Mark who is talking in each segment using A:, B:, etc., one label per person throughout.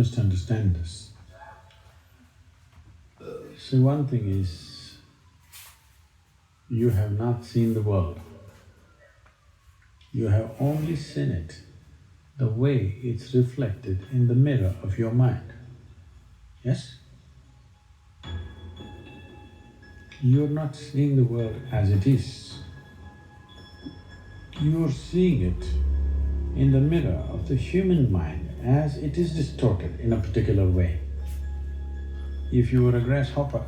A: must understand this. So one thing is, you have not seen the world. You have only seen it the way it's reflected in the mirror of your mind. Yes? You're not seeing the world as it is. You're seeing it in the mirror of the human mind as it is distorted in a particular way. If you were a grasshopper,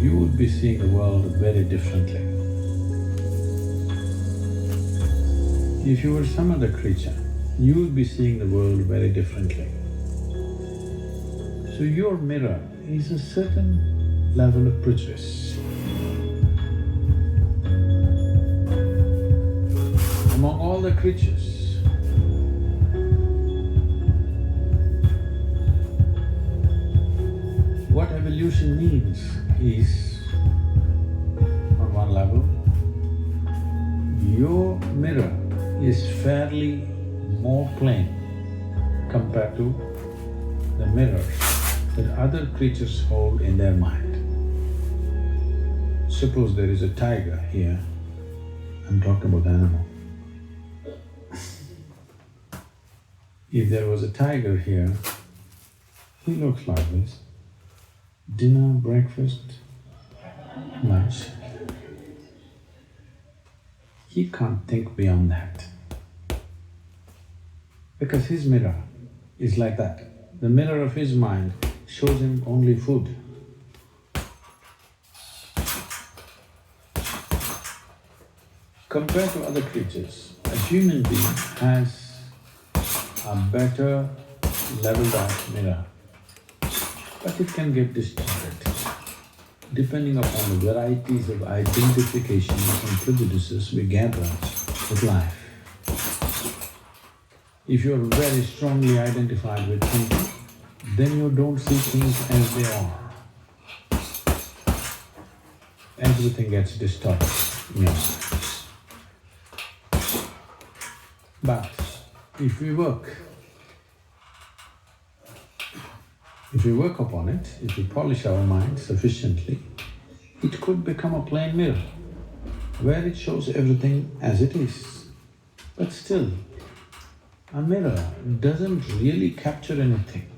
A: you would be seeing the world very differently. If you were some other creature, you would be seeing the world very differently. So your mirror is a certain level of prejudice. Among all the creatures, what evolution means is, on one level, your mirror is fairly more plain compared to the mirrors that other creatures hold in their mind. Suppose there is a tiger here, I'm talking about animal. If there was a tiger here, he looks like this. Dinner, breakfast, lunch. He can't think beyond that. Because his mirror is like that. The mirror of his mind shows him only food. Compared to other creatures, a human being has a better leveled out mirror, but it can get distorted depending upon the varieties of identifications and prejudices we gather with life. If you're very strongly identified with something, then you don't see things as they are. Everything gets distorted in your mind. But if we work upon it, if we polish our mind sufficiently, it could become a plain mirror where it shows everything as it is. But still, a mirror doesn't really capture anything.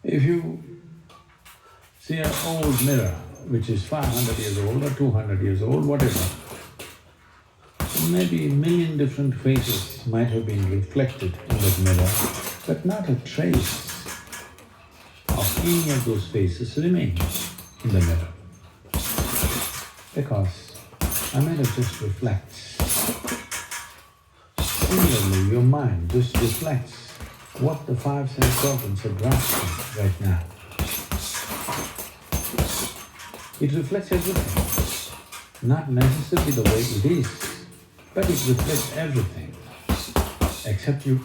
A: If you see an old mirror which is 500 years old or 200 years old, whatever, maybe a million different faces might have been reflected in that mirror, but not a trace of any of those faces remains in the mirror. Because a mirror just reflects. Similarly, your mind just reflects what the five sense organs are grasping right now. It reflects everything, not necessarily the way it is, but it reflects everything, except you.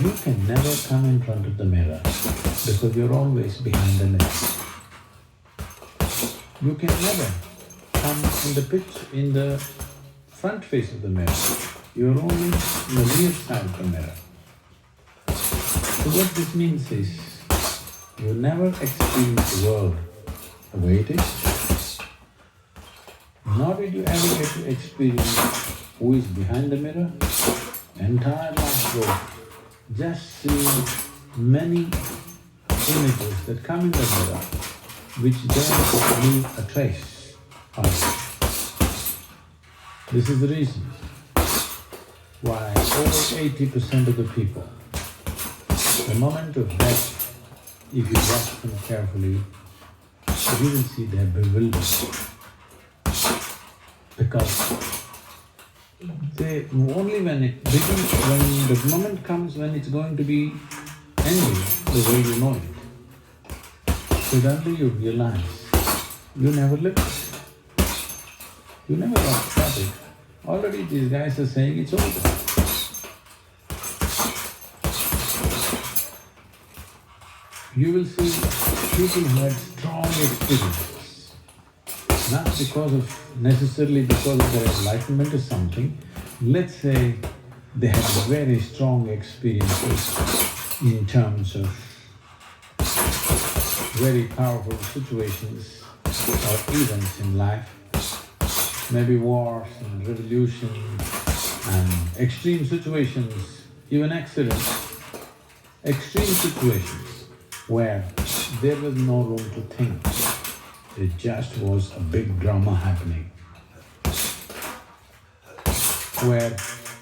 A: You can never come in front of the mirror because you're always behind the mirror. You can never come in the front face of the mirror, you're only in the rear side of the mirror. So what this means is, you never experience the world the way it is, nor did you ever get to experience who is behind the mirror. Entire life goes just seeing many images that come in the mirror which don't leave a trace of it. This is the reason why over 80% of the people, the moment of death, if you watch them carefully, you will see they're bewildered. Because only when it begins, when the moment comes when it's going to be ending the way you know it, suddenly you realize you never lived it. You never got started. Already these guys are saying it's over. You will see people who had strong experiences not necessarily because of their enlightenment or something. Let's say they have very strong experiences in terms of very powerful situations or events in life, maybe wars and revolution and extreme situations, even accidents, extreme situations where there was no room to think. It just was a big drama happening, where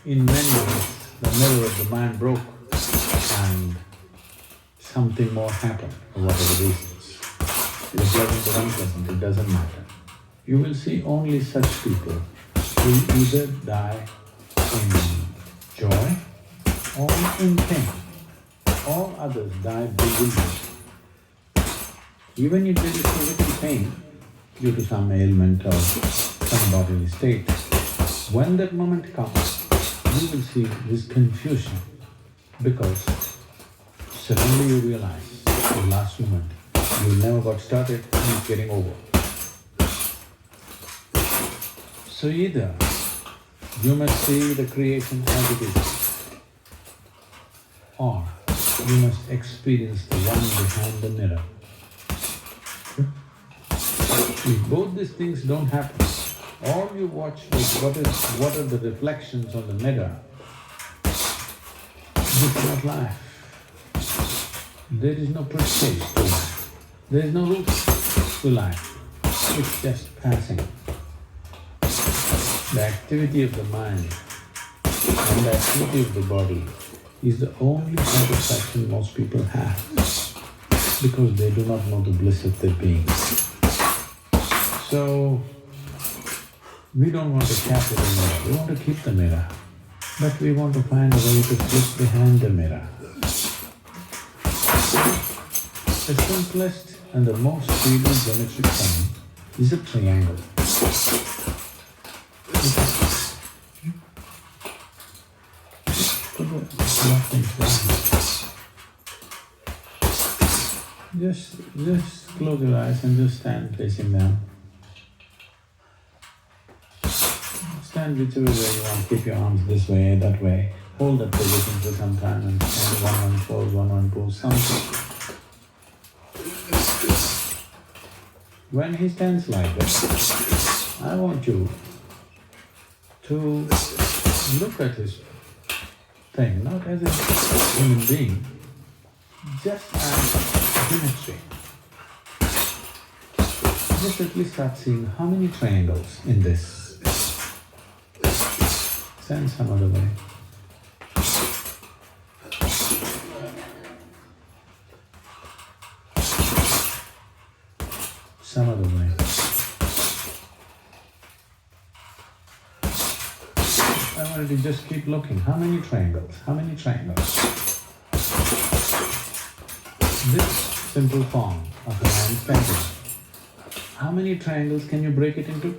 A: in many ways the mirror of the mind broke and something more happened for whatever reasons. It is pleasant or unpleasant, it doesn't matter. You will see only such people who either die in joy or in pain. All others die bewildered. Even if there is physical pain due to some ailment or some bodily state, when that moment comes, you will see this confusion because suddenly you realize the last moment you never got started and it's getting over. So either you must see the creation as it is, or you must experience the one behind the mirror. If both these things don't happen, all you watch is what are the reflections on the mirror. This is not life. There is no prestige to life. There is no root to life. It's just passing. The activity of the mind and the activity of the body is the only satisfaction most people have because they do not know the bliss of their being. So, we don't want to capture the mirror, we want to keep the mirror, but we want to find a way to slip behind the mirror. The simplest and the most trivial geometric form is a triangle. Put the left and right. Just close your eyes and just stand facing them. Stand whichever way you want, keep your arms this way, that way. Hold that position for some time and stand one pose, one pose, something. When he stands like this, I want you to look at his thing, not as a human being, just as geometry. Just at least start seeing how many triangles in this. Stand some other way. Some other way. I wanted to just keep looking. How many triangles? How many triangles? This simple form of a man standing. How many triangles can you break it into?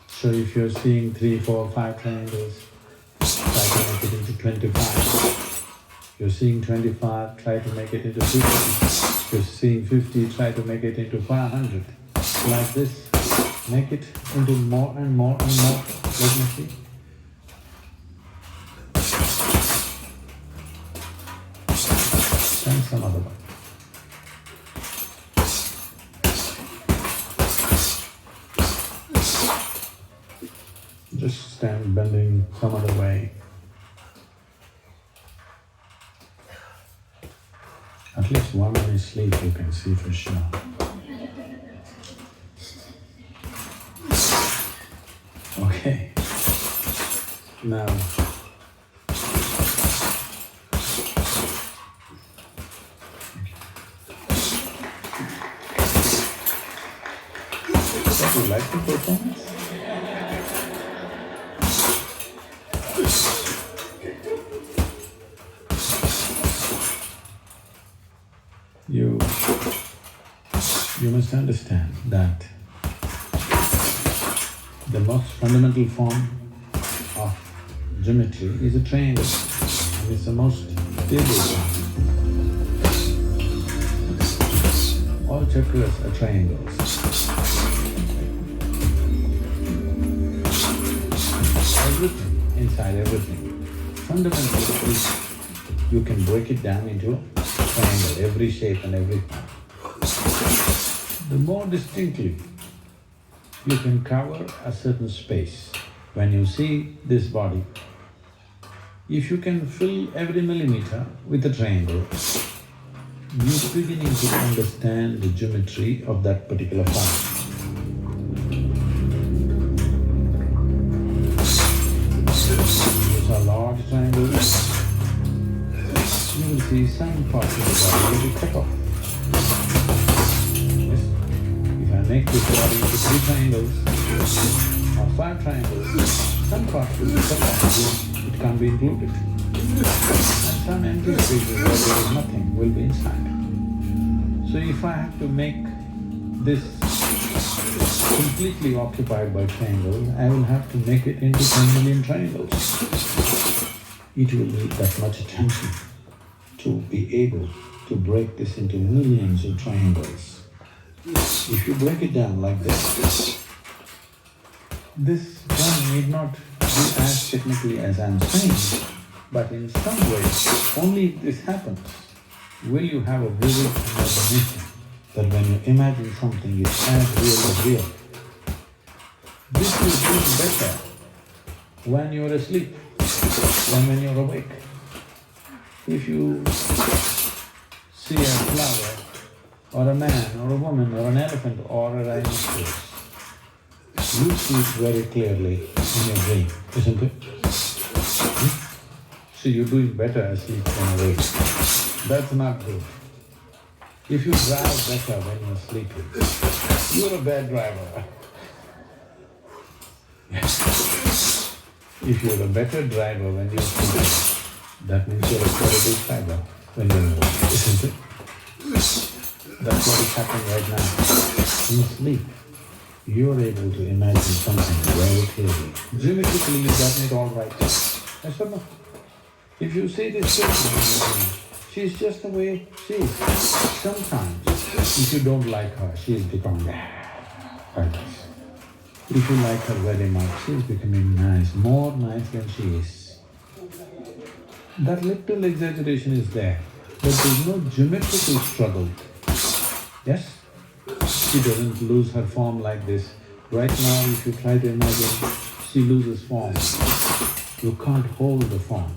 A: So if you're seeing 3, 4, 5 triangles, try to make it into 25. If you're seeing 25, try to make it into 50. If you're seeing 50, try to make it into 500. Like this, make it into more and more and more. Let me see. And some other one. Just stand bending some other way. At least one in his sleep you can see for sure. Okay. Now, do you like the performance? You must understand that the most fundamental form of geometry is a triangle. and it's the most stable one. All chakras are triangles. Everything, inside everything. Fundamentally, you can break it down into a triangle, every shape and every form. The more distinctly you can cover a certain space, when you see this body, if you can fill every millimeter with a triangle, you're beginning to understand the geometry of that particular form. These are large triangles. You will see some parts of the body will be cut off. Yes. If I make this body into 3 triangles or 5 triangles, some parts will be cut off, it can't be included. And some empty spaces where there is nothing will be inside. So if I have to make this completely occupied by triangles, I will have to make it into 10 million triangles. It will need that much attention to be able to break this into millions of triangles. If you break it down like this one need not be as technically as I'm saying, but in some ways, only if this happens, will you have a vivid imagination that when you imagine something, it's as real as real. This is doing better when you're asleep than when you're awake. If you see a flower, or a man, or a woman, or an elephant, or a rhinoceros, you see it very clearly in your dream, isn't it? So you're doing better asleep than awake. That's not good. If you drive better when you're sleeping, you're a bad driver. If you're a better driver when you're sleeping, that means you're a terrible driver when you're awake, isn't it? That's what is happening right now. In sleep, you're able to imagine something very clearly. Geometrically, you've gotten it all right. Yes or no? If you see this person, she's just the way she is. Sometimes, if you don't like her, she's becoming like this. If you like her very much, she's becoming nice, more nice than she is. That little exaggeration is there, but there's no geometrical struggle. Yes? She doesn't lose her form like this. Right now, if you try to imagine, she loses form. You can't hold the form.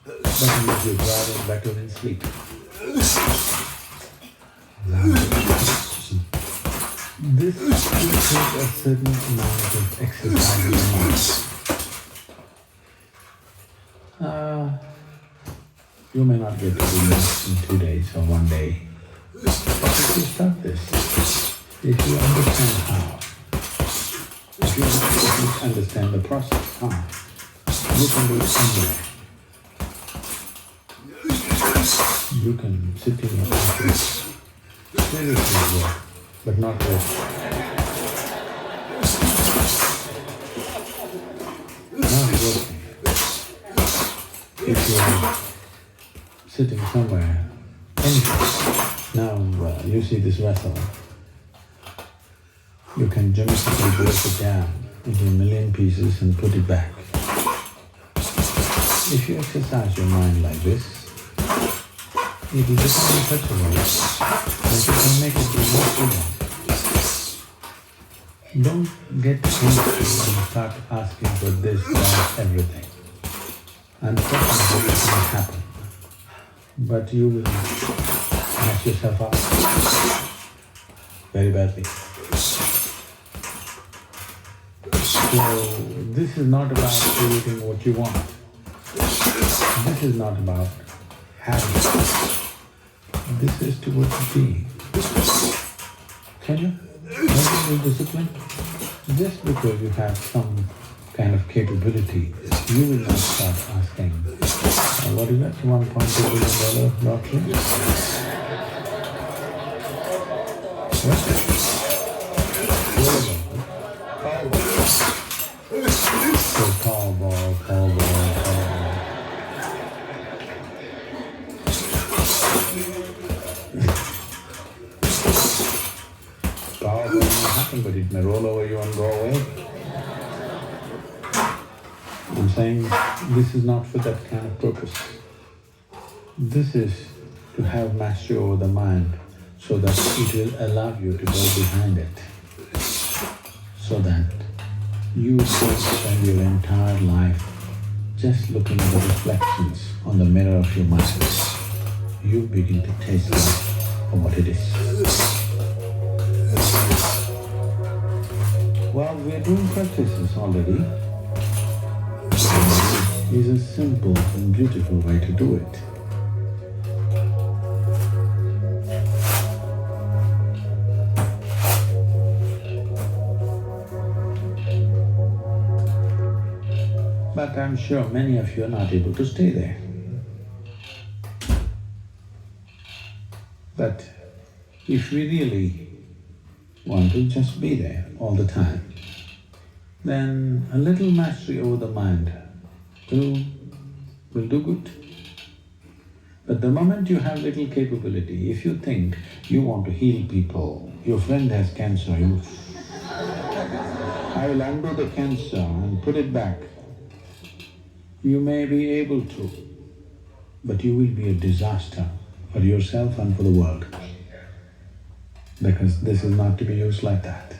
A: That means you're driving better in sleep. This will take a certain amount of exercise in the mind. You may not get to do this in 2 days or 1 day. But if you start this, if you understand how, if you understand the process, how, you can do it anywhere. You can sit in your office, seriously work, but not work. Not working. If you are sitting somewhere, anywhere. Now you see this vessel, you can geometrically break it down into a million pieces and put it back. If you exercise your mind like this, it will become in such a way that you can make it do what you want. Don't get into and start asking for this, that, everything. Unfortunately, it can happen, but you will mess yourself up very badly. So, this is not about creating what you want. This is not about having. This is towards being. Can you? Don't you need discipline? Just because you have some kind of capability, you will not start asking, what is that, $1.2 billion lottery? What? So Powerball. what will happen, but it may roll over you and go away. I'm saying this is not for that kind of purpose. This is to have mastery over the mind so that it will allow you to go behind it, so that you don't spend your entire life just looking at the reflections on the mirror of your mind. You begin to taste life for what it is. Well, we are doing practices already. It's a simple and beautiful way to do it. But I'm sure many of you are not able to stay there. But if we really want to just be there all the time, then a little mastery over the mind will do good. But the moment you have little capability, if you think you want to heal people, your friend has cancer, I will undo the cancer and put it back. You may be able to, but you will be a disaster for yourself and for the world. Because this is not to be used like that.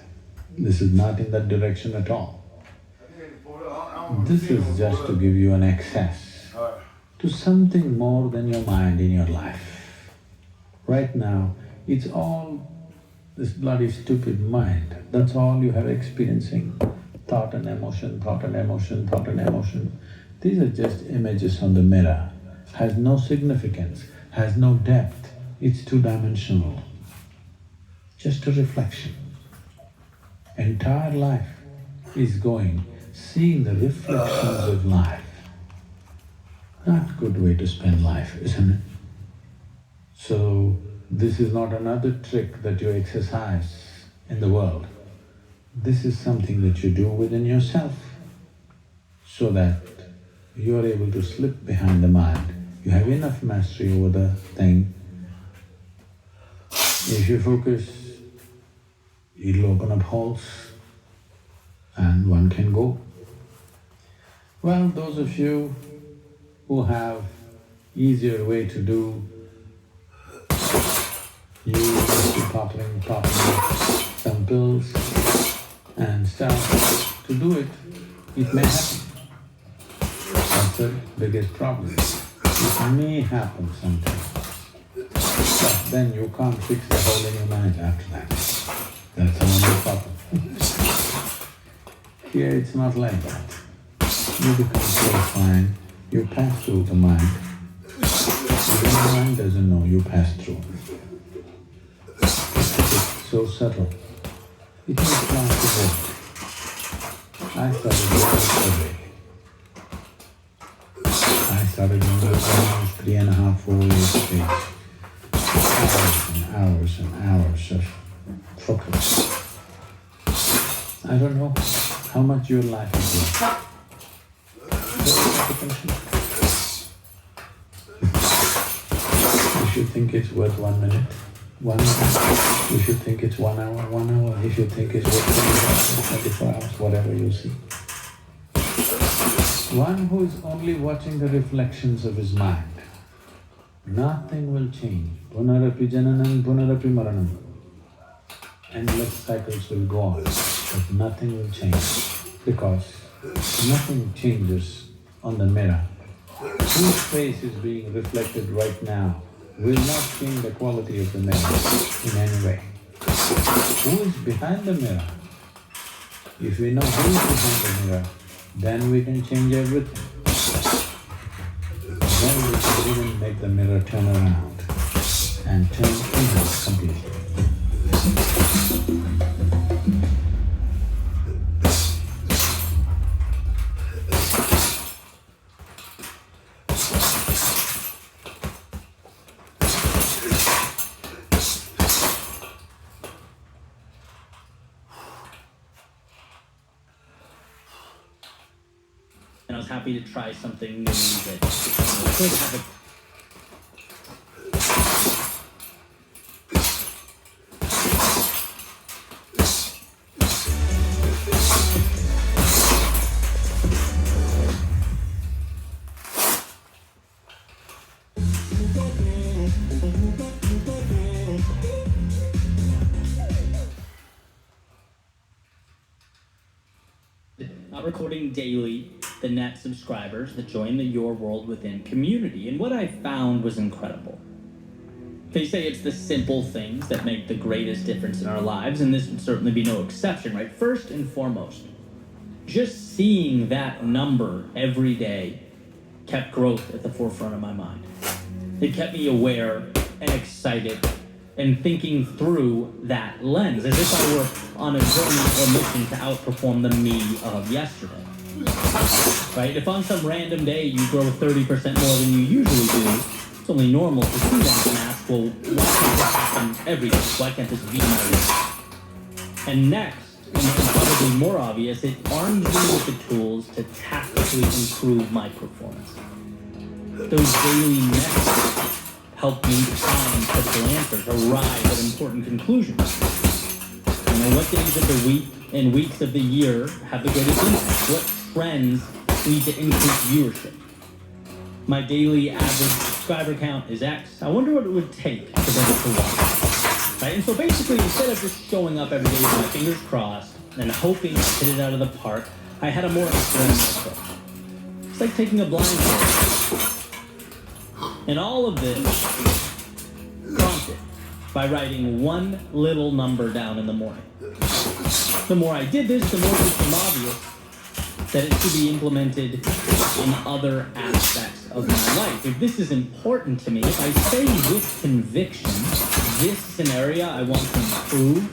A: This is not in that direction at all. This is just to give you an access to something more than your mind in your life. Right now, it's all this bloody stupid mind, that's all you have experiencing. Thought and emotion, thought and emotion, thought and emotion. These are just images on the mirror, has no significance, has no depth, it's two-dimensional. Just a reflection. Entire life is going, seeing the reflections of life. Not a good way to spend life, isn't it? So, this is not another trick that you exercise in the world. This is something that you do within yourself, so that you are able to slip behind the mind. You have enough mastery over the thing. If you focus, it'll open up holes and one can go. Well, those of you who have easier way to do, you must be popping some pills and stuff to do it. It may happen. That's the biggest problem. It may happen sometimes, but then you can't fix the hole in your mind after that. That's another problem. Here it's not like that. You become so fine, you pass through the mind. Even the mind doesn't know you pass through. It's so subtle. It takes time to work. I started yesterday. I started doing this almost 3.5, 4 years straight. Hours and hours of focus. I don't know how much your life is worth. If you think it's worth 1 minute, 1 minute. If you think it's 1 hour, 1 hour. If you think it's worth 24 hours, whatever you see. One who is only watching the reflections of his mind, nothing will change. Punarapi jananam, punarapi maranam. Endless cycles will go on, but nothing will change, because nothing changes on the mirror. Whose face is being reflected right now will not change the quality of the mirror in any way. Who is behind the mirror? If we know who is behind the mirror, then we can change everything. Then we can even make the mirror turn around and turn inward completely.
B: And I was happy to try something new that could have a about recording daily the net subscribers that join the Your World Within community, and what I found was incredible. They say it's the simple things that make the greatest difference in our lives, and this would certainly be no exception, right? First and foremost, just seeing that number every day kept growth at the forefront of my mind. It kept me aware and excited and thinking through that lens, as if I were on a journey or mission to outperform the me of yesterday. Right? If on some random day you grow 30% more than you usually do, it's only normal to see that and ask, well, why can't this happen every day? Why can't this be my life? And next, and probably more obvious, it arms me with the tools to tactically improve my performance. Those daily metrics help me find critical answers, arrive at important conclusions. You know, what days of the week and weeks of the year have the greatest impact? What trends lead to increased viewership? My daily average subscriber count is X. I wonder what it would take to bring it to Y. Right? And so basically, instead of just showing up every day with my fingers crossed and hoping to hit it out of the park, I had a more experimental approach. It's like taking a blindfold. And all of this prompted by writing one little number down in the morning. The more I did this, the more it became obvious that it should be implemented in other aspects of my life. If this is important to me, if I say with conviction, this is an area I want to improve,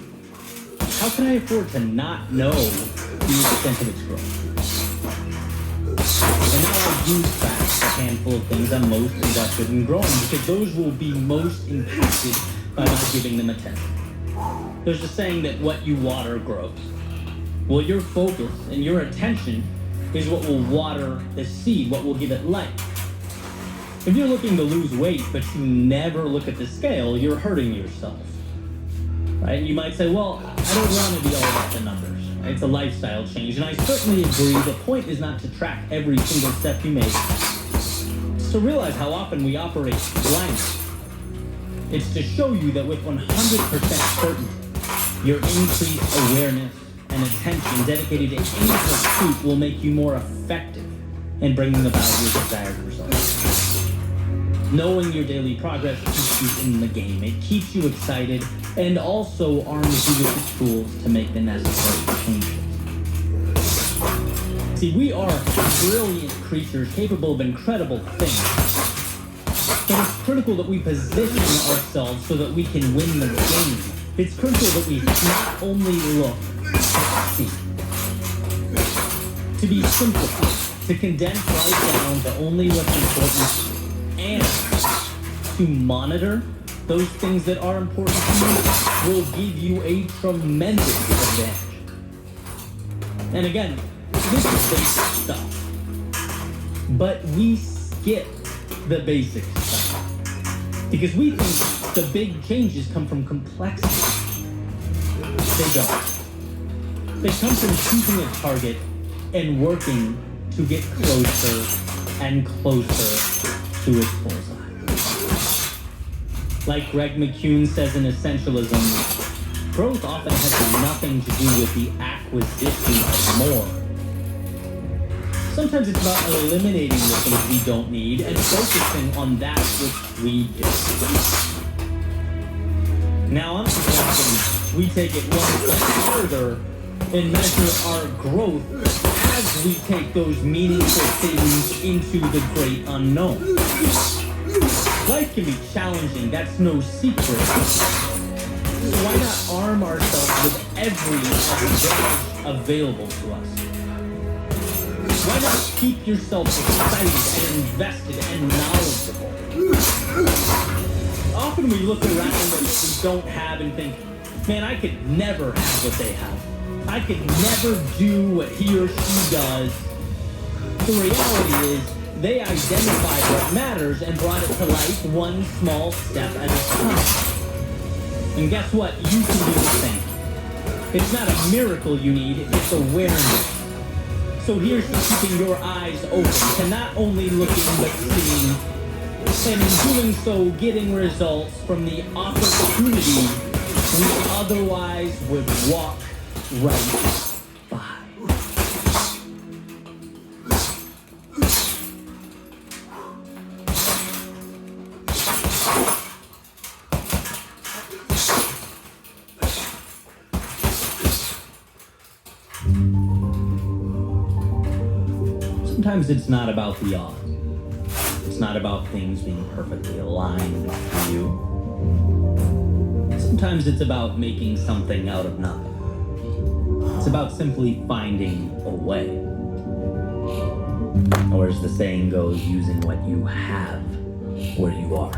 B: how can I afford to not know the extent of its growth? And now I do track a handful of things I'm most invested in growing, because those will be most impacted by my giving them attention. There's a saying that what you water grows. Well, your focus and your attention is what will water the seed, what will give it life. If you're looking to lose weight, but you never look at the scale, you're hurting yourself. Right? You might say, well, I don't want to be all about the numbers. It's a lifestyle change, and I certainly agree. The point is not to track every single step you make. It's to realize how often we operate blindly. It's to show you that with 100% certainty, your increased awareness and attention dedicated to any pursuit will make you more effective in bringing about your desired results. Knowing your daily progress keeps you in the game. It keeps you excited and also arms you with the tools to make the necessary changes. See, we are brilliant creatures capable of incredible things. But it's critical that we position ourselves so that we can win the game. It's crucial that we not only look, but see. To be simple, to condense life down to only what's important, and to monitor those things that are important to you will give you a tremendous advantage. And again, this is basic stuff. But we skip the basic stuff because we think the big changes come from complexity. They don't. They come from choosing a target and working to get closer and closer to its bullseye. Like Greg McKeown says in Essentialism, growth often has nothing to do with the acquisition of more. Sometimes it's about eliminating the things we don't need and focusing on that which we do. Now I'm suggesting we take it one step further and measure our growth as we take those meaningful things into the great unknown. Life can be challenging, that's no secret. So why not arm ourselves with every advantage available to us? Why not keep yourself excited and invested and knowledgeable? Often we look around at what we don't have and think, man, I could never have what they have. I could never do what he or she does. The reality is, they identified what matters and brought it to life one small step at a time. And guess what? You can do the same. It's not a miracle you need, it's awareness. So here's to keeping your eyes open, to not only looking but seeing, and in doing so, getting results from the opportunity we otherwise would walk right by. Sometimes it's not about the odds. It's not about things being perfectly aligned for you. Sometimes it's about making something out of nothing. It's about simply finding a way. Or as the saying goes, using what you have where you are.